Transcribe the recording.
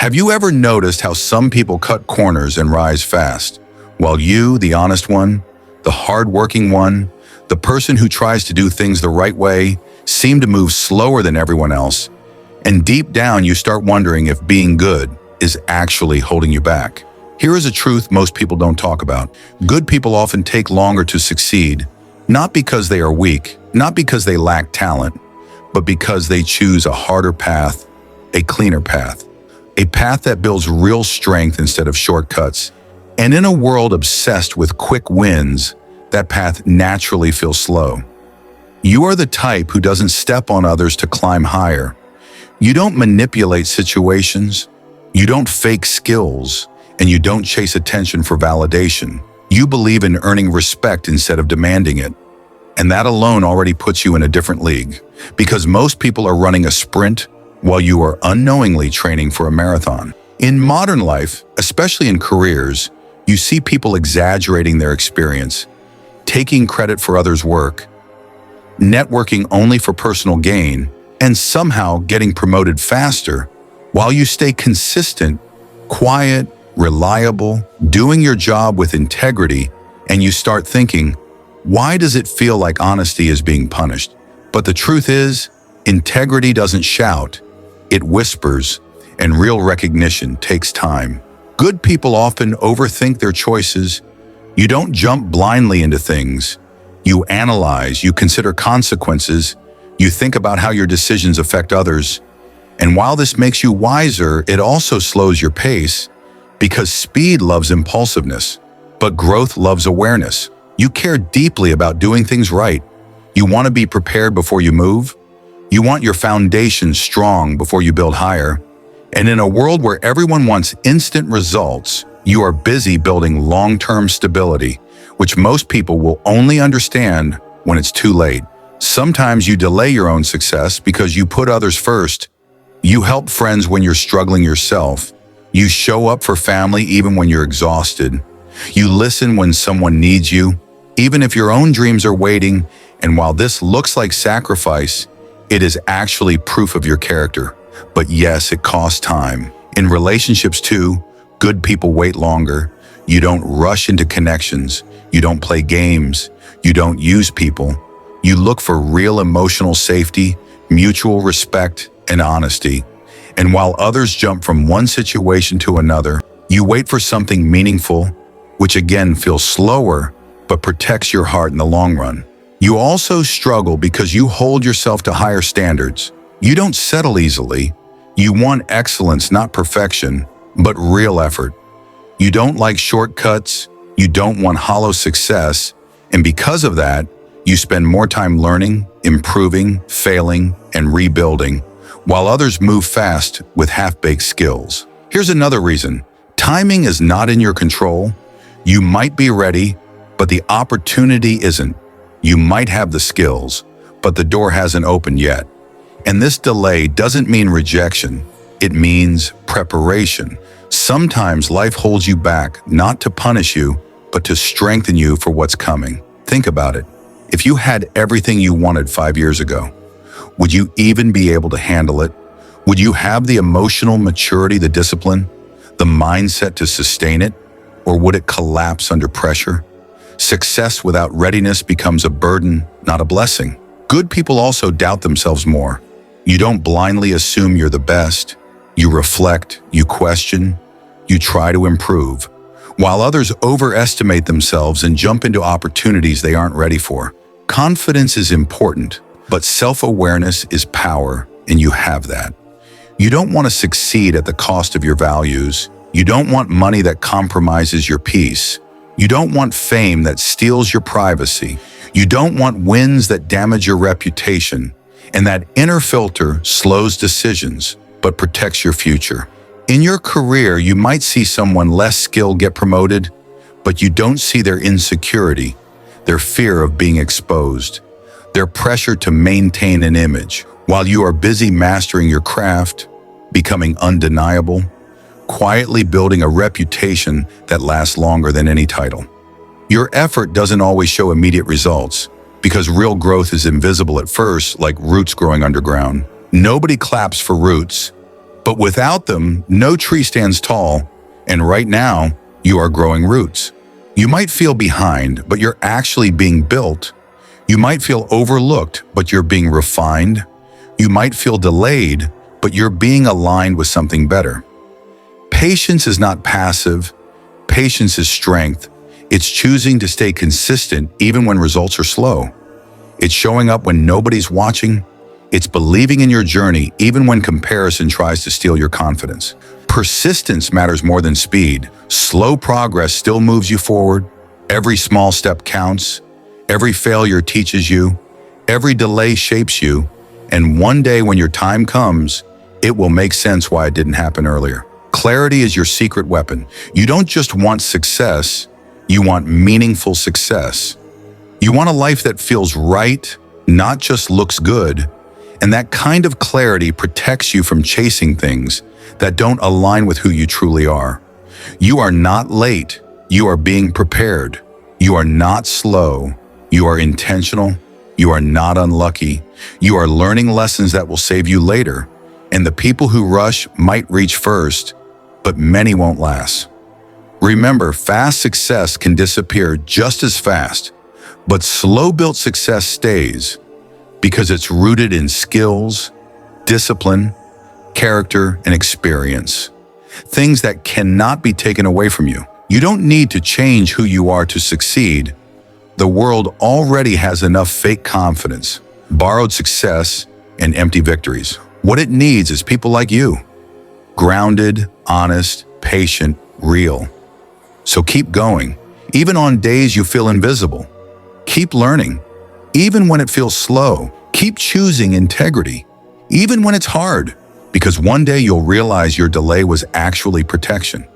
Have you ever noticed how some people cut corners and rise fast, while you, the honest one, the hardworking one, the person who tries to do things the right way, seem to move slower than everyone else, and deep down you start wondering if being good is actually holding you back? Here is a truth most people don't talk about. Good people often take longer to succeed, not because they are weak, not because they lack talent, but because they choose a harder path, a cleaner path. A path that builds real strength instead of shortcuts. And in a world obsessed with quick wins, that path naturally feels slow. You are the type who doesn't step on others to climb higher. You don't manipulate situations. You don't fake skills. And you don't chase attention for validation. You believe in earning respect instead of demanding it. And that alone already puts you in a different league. Because most people are running a sprint while you are unknowingly training for a marathon. In modern life, especially in careers, you see people exaggerating their experience, taking credit for others' work, networking only for personal gain, and somehow getting promoted faster while you stay consistent, quiet, reliable, doing your job with integrity, and you start thinking, why does it feel like honesty is being punished? But the truth is, integrity doesn't shout. It whispers, and real recognition takes time. Good people often overthink their choices. You don't jump blindly into things. You analyze, you consider consequences, you think about how your decisions affect others. And while this makes you wiser, it also slows your pace, because speed loves impulsiveness, but growth loves awareness. You care deeply about doing things right. You want to be prepared before you move. You want your foundation strong before you build higher. And in a world where everyone wants instant results, you are busy building long-term stability, which most people will only understand when it's too late. Sometimes you delay your own success because you put others first. You help friends when you're struggling yourself. You show up for family even when you're exhausted. You listen when someone needs you, even if your own dreams are waiting. And while this looks like sacrifice, it is actually proof of your character. But yes, it costs time. In relationships too, good people wait longer. You don't rush into connections. You don't play games. You don't use people. You look for real emotional safety, mutual respect, and honesty. And while others jump from one situation to another, you wait for something meaningful, which again feels slower, but protects your heart in the long run. You also struggle because you hold yourself to higher standards. You don't settle easily. You want excellence, not perfection, but real effort. You don't like shortcuts. You don't want hollow success. And because of that, you spend more time learning, improving, failing, and rebuilding, while others move fast with half-baked skills. Here's another reason. Timing is not in your control. You might be ready, but the opportunity isn't. You might have the skills, but the door hasn't opened yet. And this delay doesn't mean rejection. It means preparation. Sometimes life holds you back, not to punish you, but to strengthen you for what's coming. Think about it. If you had everything you wanted 5 years ago, would you even be able to handle it? Would you have the emotional maturity, the discipline, the mindset to sustain it? Or would it collapse under pressure? Success without readiness becomes a burden, not a blessing. Good people also doubt themselves more. You don't blindly assume you're the best. You reflect, you question, you try to improve, while others overestimate themselves and jump into opportunities they aren't ready for. Confidence is important, but self-awareness is power, and you have that. You don't want to succeed at the cost of your values. You don't want money that compromises your peace. You don't want fame that steals your privacy. You don't want wins that damage your reputation. And that inner filter slows decisions, but protects your future. In your career, you might see someone less skilled get promoted, but you don't see their insecurity, their fear of being exposed, their pressure to maintain an image, while you are busy mastering your craft, becoming undeniable, quietly building a reputation that lasts longer than any title. Your effort doesn't always show immediate results, because real growth is invisible at first, like roots growing underground. Nobody claps for roots. But without them, no tree stands tall, and right now, you are growing roots. You might feel behind, but you're actually being built. You might feel overlooked, but you're being refined. You might feel delayed, but you're being aligned with something better. Patience is not passive. Patience is strength. It's choosing to stay consistent even when results are slow. It's showing up when nobody's watching. It's believing in your journey even when comparison tries to steal your confidence. Persistence matters more than speed. Slow progress still moves you forward. Every small step counts. Every failure teaches you. Every delay shapes you. And one day when your time comes, it will make sense why it didn't happen earlier. Clarity is your secret weapon. You don't just want success, you want meaningful success. You want a life that feels right, not just looks good. And that kind of clarity protects you from chasing things that don't align with who you truly are. You are not late. You are being prepared. You are not slow. You are intentional. You are not unlucky. You are learning lessons that will save you later. And the people who rush might reach first, but many won't last. Remember, fast success can disappear just as fast, but slow-built success stays because it's rooted in skills, discipline, character, and experience. Things that cannot be taken away from you. You don't need to change who you are to succeed. The world already has enough fake confidence, borrowed success, and empty victories. What it needs is people like you. Grounded, honest, patient, real. So keep going, even on days you feel invisible. Keep learning, even when it feels slow. Keep choosing integrity, even when it's hard, because one day you'll realize your delay was actually protection.